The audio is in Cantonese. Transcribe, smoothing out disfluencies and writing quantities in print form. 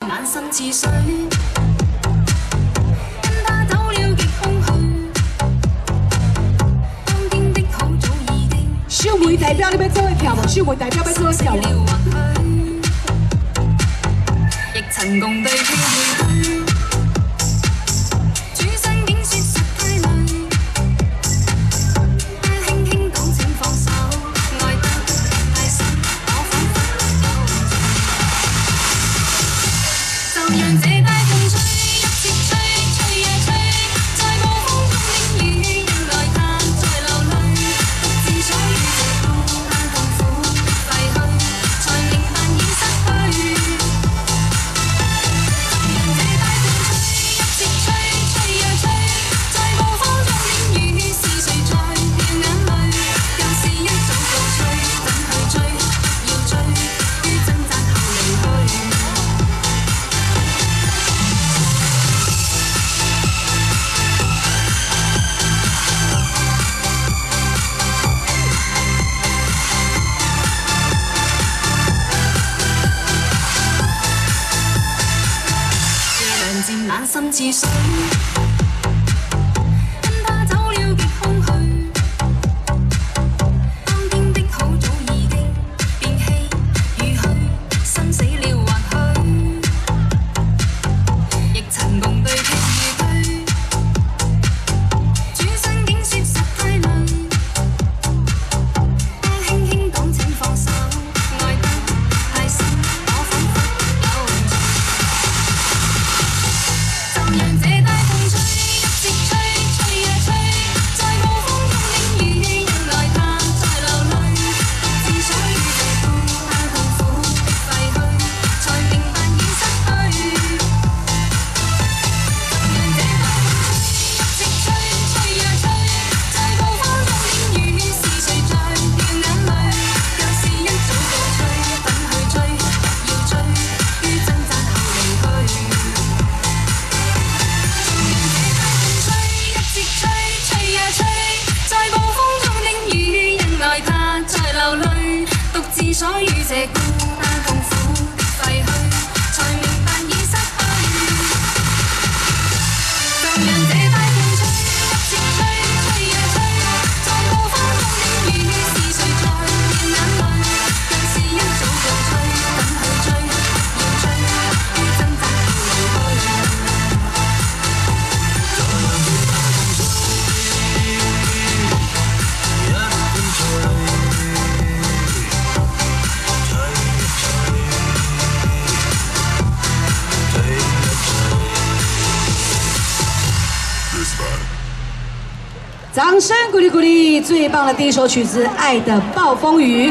眼深似水，跟他走了極空虛。當天的好早已經。秀梅代表你要做一跳無？秀梅代表要做一跳無？亦曾共對天與虛。 眼深似水，跟他走了極空虛。當天的好早已經變氣與虛，生死了或許，亦曾共對傾與對。轉身竟說實太累，他輕輕講請放手，愛得太深，我彷彿有罪。 讓這大風吹，一直吹，吹呀吹，在暴風中領雨，因愛他在流淚，獨自所遇這孤單痛苦的廢墟，才明白已失去。讓這大風吹，一直吹，吹呀吹，在暴風中領雨，是誰在掉眼淚？舊事一早告吹，等去追，不要追，於掙扎後離去。 獨自所遇這孤單痛苦的廢墟，才明白已失去。就讓這大風吹，一直吹，吹呀吹，在暴風中領雨，是誰在掉眼淚？舊事一早告吹，等去追，不要追，於掙扎後離去。 掌声鼓励鼓励！最棒的第一首曲子《爱的暴风雨》。